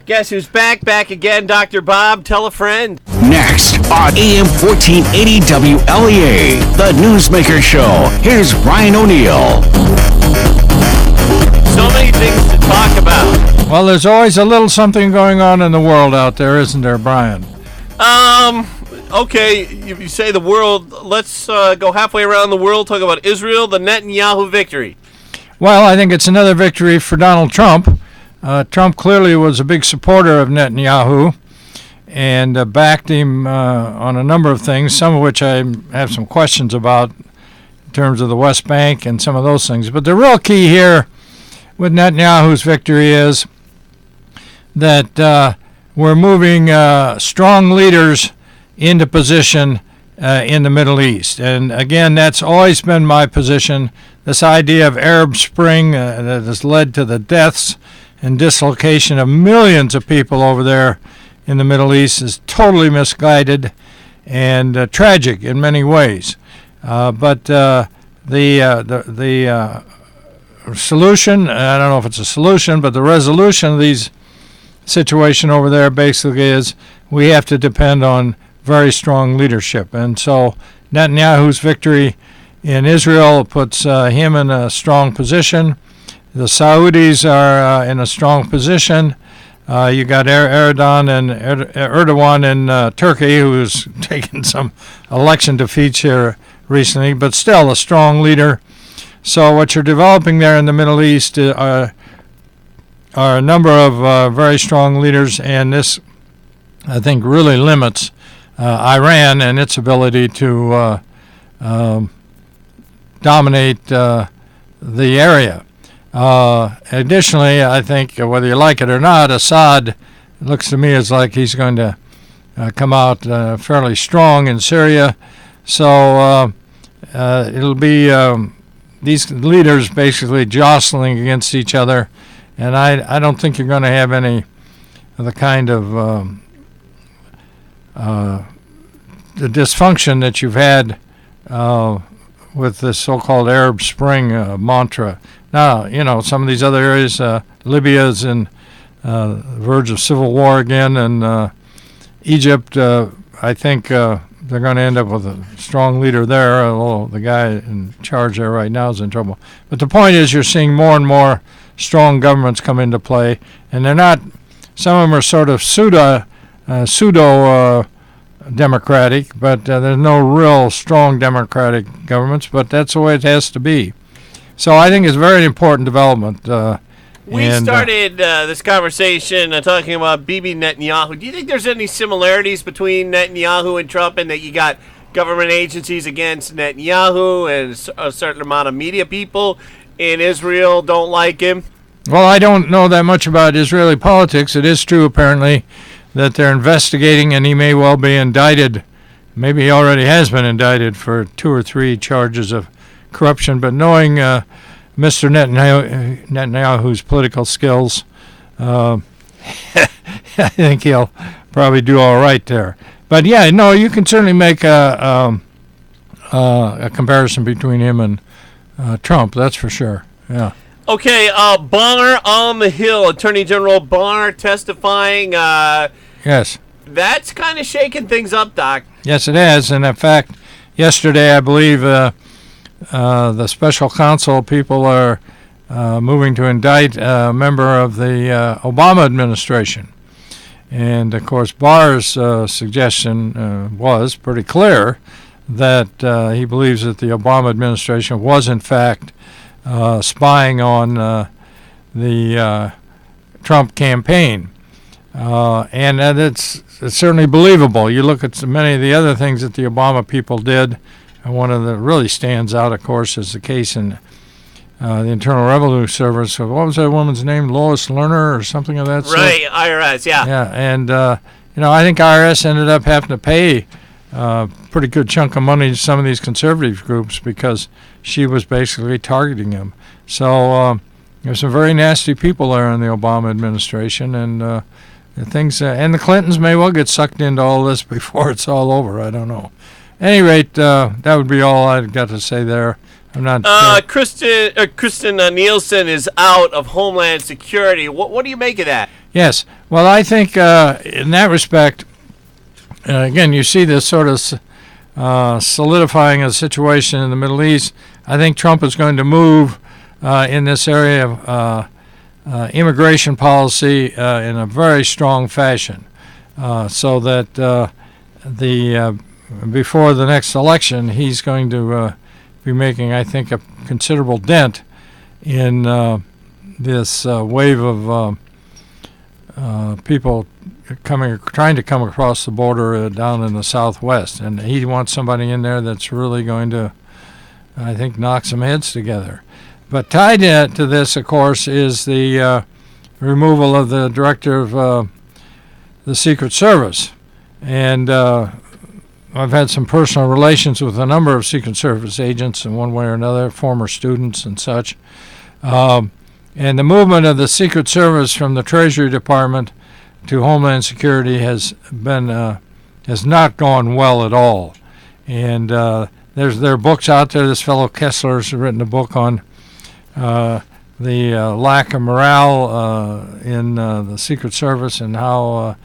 Guess who's back again, Dr. Bob? Tell a friend. Next on AM 1480 WLEA, the Newsmaker Show. Here's Brian O'Neill. So many things to talk about. Well, there's always a little something going on in the world out there, isn't there, Brian? Okay, you say the world. Let's go halfway around the world, talk about Israel, the Netanyahu victory. Well, I think it's another victory for Donald Trump. Trump clearly was a big supporter of Netanyahu and backed him on a number of things, some of which I have some questions about in terms of the West Bank and some of those things. But the real key here with Netanyahu's victory is that we're moving strong leaders into position in the Middle East. And again, that's always been my position. This idea of Arab Spring that has led to the deaths and dislocation of millions of people over there in the Middle East is totally misguided and tragic in many ways. But the solution, I don't know if it's a solution, but the resolution of these situation over there basically is we have to depend on very strong leadership. And so Netanyahu's victory in Israel puts him in a strong position. The Saudis are in a strong position. You got Erdogan in Turkey, who's taken some election defeats here recently, but still a strong leader. So what you're developing there in the Middle East are a number of very strong leaders, and this, I think, really limits Iran and its ability to dominate the area. Additionally, I think, whether you like it or not, Assad, it looks to me as like he's going to come out fairly strong in Syria. So it'll be these leaders basically jostling against each other, and I don't think you're going to have any of the kind of the dysfunction that you've had with this so-called Arab Spring mantra. Now, you know, some of these other areas, Libya is in the verge of civil war again, and Egypt, I think they're going to end up with a strong leader there, although the guy in charge there right now is in trouble. But the point is you're seeing more and more strong governments come into play, and they're not, some of them are sort of pseudo democratic, but there's no real strong democratic governments, but that's the way it has to be. So I think it's a very important development. We started this conversation talking about Bibi Netanyahu. Do you think there's any similarities between Netanyahu and Trump, and that you got government agencies against Netanyahu and a certain amount of media people in Israel don't like him? Well, I don't know that much about Israeli politics. It is true, apparently, that they're investigating, and he may well be indicted. Maybe he already has been indicted for 2 or 3 charges of corruption. But knowing Mr. Netanyahu's political skills, I think he'll probably do all right there. But yeah, no, you can certainly make a comparison between him and Trump. That's for sure. Yeah. Okay, Barr on the Hill, Attorney General Barr testifying. Yes. That's kind of shaking things up, Doc. Yes, it has. And in fact, yesterday, I believe the special counsel people are moving to indict a member of the Obama administration. And, of course, Barr's suggestion was pretty clear that he believes that the Obama administration was, in fact, spying on the Trump campaign. And it's certainly believable. You look at many of the other things that the Obama people did, and one of the really stands out, of course, is the case in the Internal Revenue Service. What was that woman's name? Lois Lerner or something of that sort? Right, IRS, yeah. Yeah, and, I think IRS ended up having to pay a pretty good chunk of money to some of these conservative groups because she was basically targeting them. So there's some very nasty people there in the Obama administration, and things, and the Clintons may well get sucked into all this before it's all over. I don't know. At any rate, that would be all I've got to say there. I'm not. Kristen Nielsen is out of Homeland Security. What do you make of that? Yes. Well, I think in that respect, again, you see this sort of solidifying a situation in the Middle East. I think Trump is going to move in this area of immigration policy in a very strong fashion, so that before the next election, he's going to be making, I think, a considerable dent in this wave of people trying to come across the border down in the Southwest, and he wants somebody in there that's really going to, I think, knock some heads together. But tied to this, of course, is the removal of the director of the Secret Service, and I've had some personal relations with a number of Secret Service agents in one way or another, former students and such. And the movement of the Secret Service from the Treasury Department to Homeland Security has not gone well at all. And there are books out there. This fellow Kessler's written a book on the lack of morale in the Secret Service and how,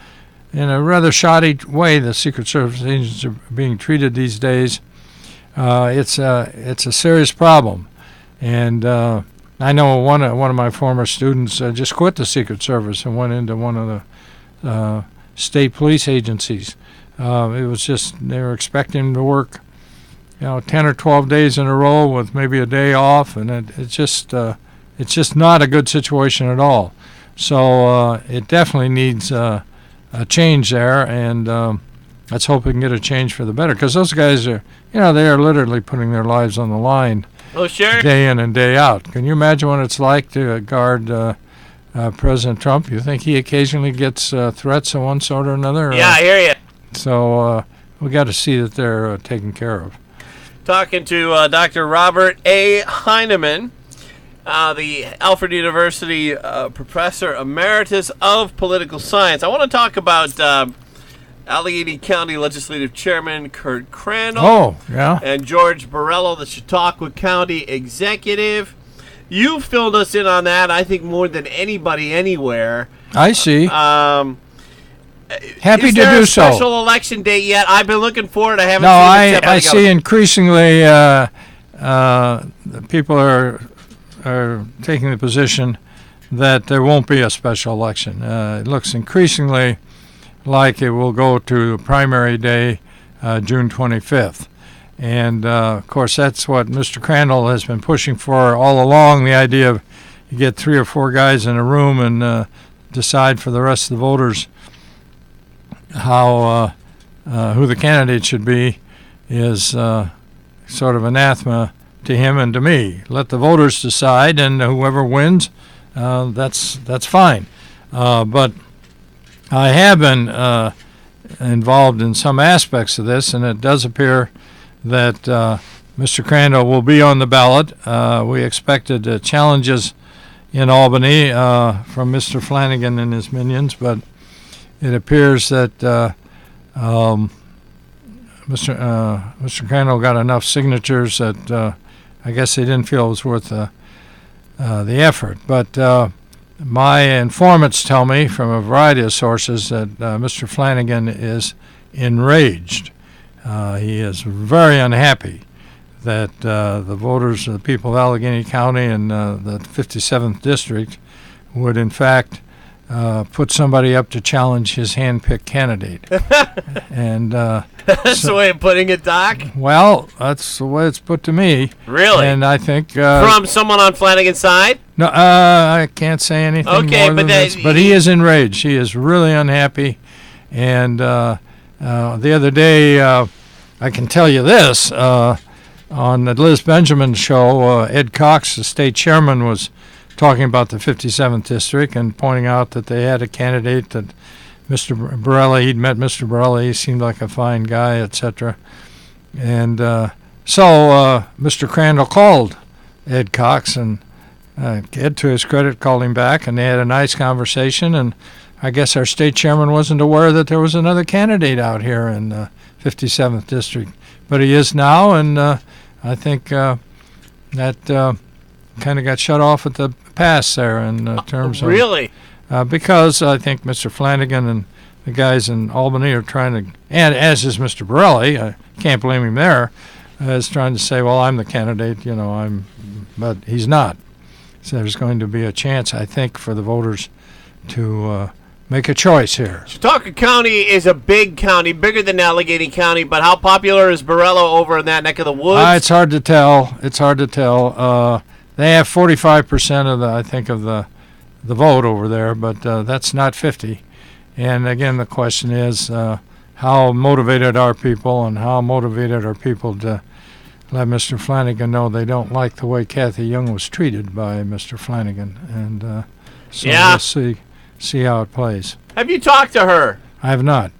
in a rather shoddy way, the Secret Service agents are being treated these days. It's a serious problem, and I know one of my former students just quit the Secret Service and went into one of the state police agencies. It was just they were expecting him to work, 10 or 12 days in a row with maybe a day off, and it's just not a good situation at all. So it definitely needs a change there, and let's hope we can get a change for the better, because those guys are, they are literally putting their lives on the line. Oh, sure. Day in and day out. Can you imagine what it's like to guard President Trump? You think he occasionally gets threats of one sort or another? Yeah, I hear you. So we got to see that they're taken care of. Talking to Dr. Robert A. Heineman, the Alfred University Professor Emeritus of Political Science. I want to talk about Allegheny County Legislative Chairman Kurt Crandall. Oh, yeah. And George Borrello, the Chautauqua County Executive. You filled us in on that, I think, more than anybody anywhere. I see. Happy to do so. Is there a special election date yet? I've been looking for it. I haven't seen it. I see increasingly people are taking the position that there won't be a special election. It looks increasingly like it will go to primary day, June 25th. And, of course, that's what Mr. Crandall has been pushing for all along, the idea of you get 3 or 4 guys in a room and decide for the rest of the voters how who the candidate should be is sort of anathema to him and to me. Let the voters decide, and whoever wins, that's fine. But I have been involved in some aspects of this, and it does appear that Mr. Crandall will be on the ballot. We expected challenges in Albany from Mr. Flanagan and his minions, but it appears that Mr. Crandall got enough signatures that I guess they didn't feel it was worth the effort. But my informants tell me from a variety of sources that Mr. Flanagan is enraged. He is very unhappy that the voters, the people of Allegheny County and the 57th District would, in fact, put somebody up to challenge his hand-picked candidate. And that's the way of putting it, Doc? Well, that's the way it's put to me. Really? And I think... from someone on Flanagan's side? No, I can't say anything more than this. But he is enraged. He is really unhappy. And the other day, I can tell you this, on the Liz Benjamin show, Ed Cox, the state chairman, was talking about the 57th District and pointing out that they had a candidate that Mr. Borrelli, he'd met Mr. Borrelli, he seemed like a fine guy, etc. And so Mr. Crandall called Ed Cox, and Ed, to his credit, called him back, and they had a nice conversation, and I guess our state chairman wasn't aware that there was another candidate out here in the 57th District. But he is now, and I think that kind of got shut off at the pass there in terms really? because I think Mr. Flanagan and the guys in Albany are trying to, and as is Mr. Borelli, I can't blame him there, is trying to say, well, I'm the candidate, but he's not. So there's going to be a chance, I think, for the voters to make a choice here. Chautauqua County is a big county, bigger than Allegheny County, but how popular is Borello over in that neck of the woods? It's hard to tell. They have 45% of the vote over there, but that's not 50. And again, the question is, how motivated are people, and how motivated are people to let Mr. Flanagan know they don't like the way Kathy Young was treated by Mr. Flanagan, and we'll see how it plays. Have you talked to her? I have not.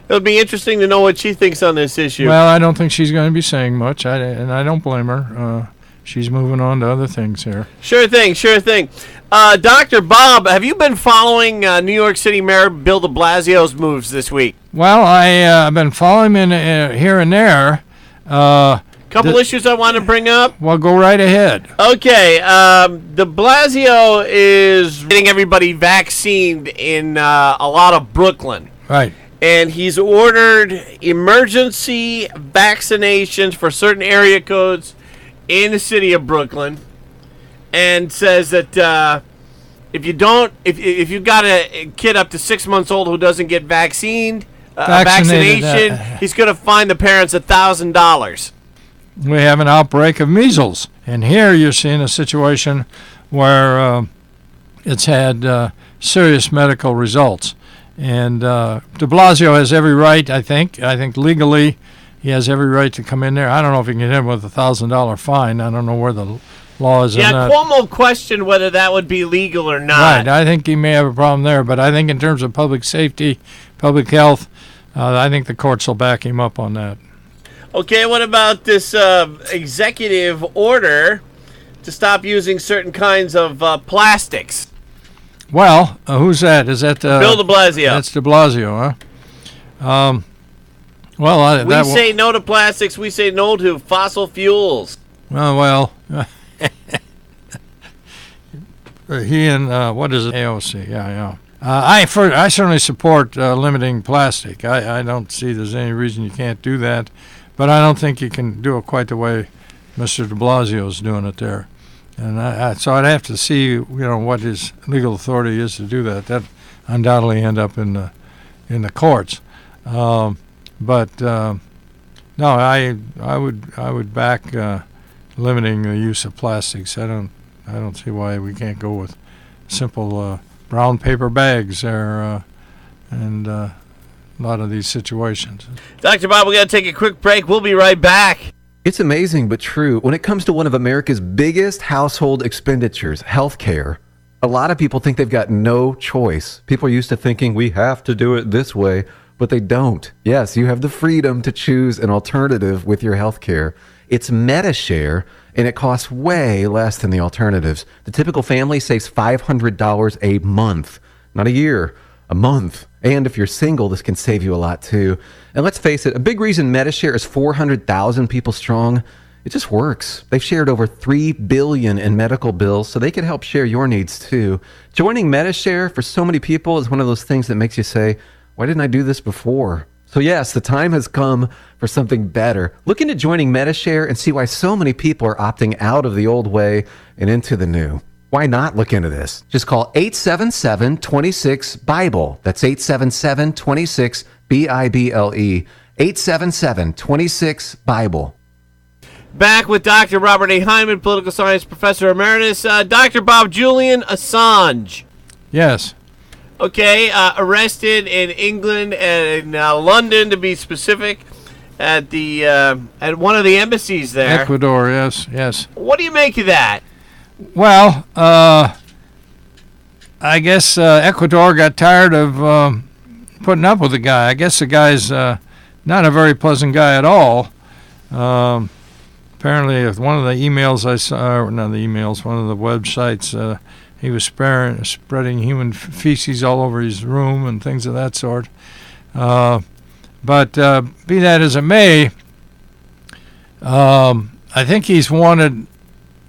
It'll be interesting to know what she thinks on this issue. Well, I don't think she's going to be saying much, and I don't blame her. She's moving on to other things here. Sure thing. Dr. Bob, have you been following New York City Mayor Bill de Blasio's moves this week? Well, I've been following him here and there. Couple issues I want to bring up. Well, go right ahead. Okay, de Blasio is getting everybody vaccinated in a lot of Brooklyn. Right. And he's ordered emergency vaccinations for certain area codes in the city of Brooklyn, and says that if you've got a kid up to 6 months old who doesn't get vaccination, he's going to fine the parents $1,000. We have an outbreak of measles, and here you're seeing a situation where it's had serious medical results. And de Blasio has every right, I think legally he has every right to come in there. I don't know if he can hit him with $1,000 fine. I don't know where the law is in that. Cuomo questioned whether that would be legal or not. Right, I think he may have a problem there, but I think in terms of public safety, public health, I think the courts will back him up on that. Okay, what about this executive order to stop using certain kinds of plastics? Well, who's that? Is that Bill de Blasio? That's de Blasio, huh? We say no to plastics. We say no to fossil fuels. Well, he and what is it? AOC, yeah. I certainly support limiting plastic. I don't see there's any reason you can't do that, but I don't think you can do it quite the way Mr. de Blasio is doing it there. And so I'd have to see, what his legal authority is to do that. That undoubtedly end up in the courts. But no, I would back limiting the use of plastics. I don't see why we can't go with simple brown paper bags there, and a lot of these situations. Dr. Bob, we got to take a quick break. We'll be right back. It's amazing but true. When it comes to one of America's biggest household expenditures, healthcare, a lot of people think they've got no choice. People are used to thinking we have to do it this way, but they don't. Yes, you have the freedom to choose an alternative with your healthcare. It's MediShare, and it costs way less than the alternatives. The typical family saves $500 a month, not a year, a month. And if you're single, this can save you a lot too. And let's face it, a big reason MediShare is 400,000 people strong, it just works. They've shared over $3 billion in medical bills, so they can help share your needs too. Joining MediShare for so many people is one of those things that makes you say, why didn't I do this before? So yes, the time has come for something better. Look into joining MediShare and see why so many people are opting out of the old way and into the new. Why not look into this? Just call 877-26-BIBLE. That's 877-26-BIBLE. 877-26-BIBLE. Back with Dr. Robert A. Heineman, political science professor emeritus. Dr. Bob, Julian Assange. Yes. Okay, arrested in England and in London, to be specific, at one of the embassies there. Ecuador, yes. What do you make of that? Well, I guess Ecuador got tired of putting up with the guy. I guess the guy's not a very pleasant guy at all. Apparently, with one of the emails I saw, one of the websites, he was spreading human feces all over his room and things of that sort. But be that as it may, I think he's wanted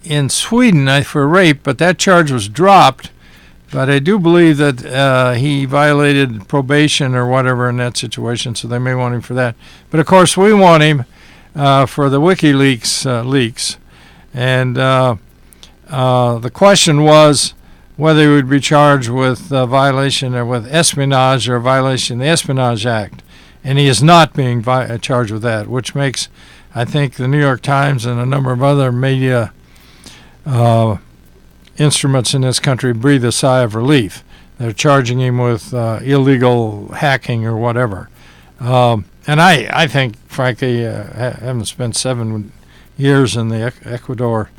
in Sweden for rape, but that charge was dropped But I do believe that he violated probation or whatever in that situation, so they may want him for that. But, of course, we want him for the WikiLeaks leaks. And the question was whether he would be charged with violation or with espionage or violation of the Espionage Act. And he is not being charged with that, which makes, I think, the New York Times and a number of other media instruments in this country breathe a sigh of relief. They're charging him with illegal hacking or whatever. And I think, frankly, having spent 7 years in the Ecuador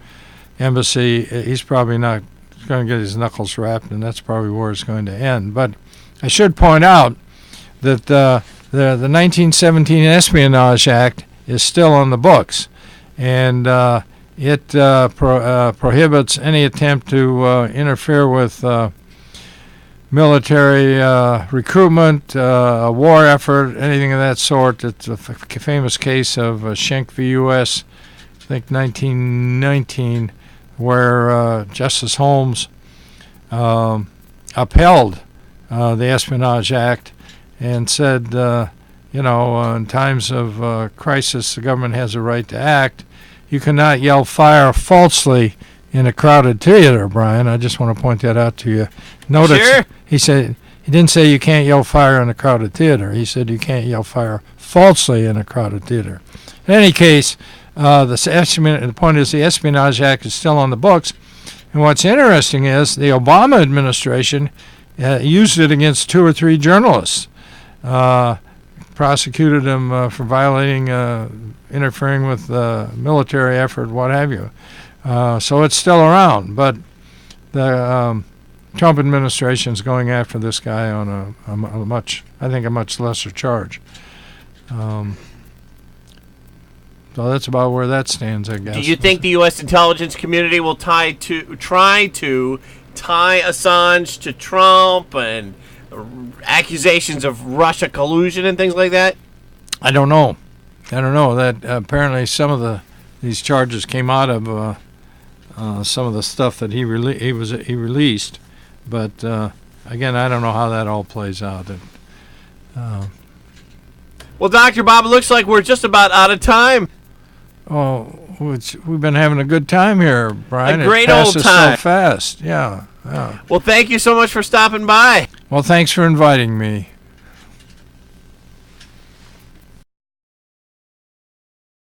embassy, he's probably not going to get his knuckles rapped, and that's probably where it's going to end. But I should point out that the 1917 Espionage Act is still on the books, and it prohibits any attempt to interfere with military recruitment, a war effort, anything of that sort. It's a famous case of Schenck v. U.S., I think 1919, where Justice Holmes upheld the Espionage Act and said, in times of crisis, the government has a right to act. You cannot yell fire falsely in a crowded theater, Brian. I just want to point that out to you. Notice Sure. He didn't say you can't yell fire in a crowded theater. He said you can't yell fire falsely in a crowded theater. In any case, the point is the Espionage Act is still on the books. And what's interesting is the Obama administration used it against 2 or 3 journalists, prosecuted them for violating, interfering with military effort, what have you. So it's still around, but the Trump administration is going after this guy on a much lesser charge. So that's about where that stands, I guess. Do you think the U.S. intelligence community will try to tie Assange to Trump and accusations of Russia collusion and things like that? I don't know. That apparently some of these charges came out of some of the stuff that he released, but again, I don't know how that all plays out. Well, Dr. Bob, it looks like we're just about out of time. Oh, we've been having a good time here, Brian. A great it passes old time. so fast. Yeah. Well, thank you so much for stopping by. Well, thanks for inviting me.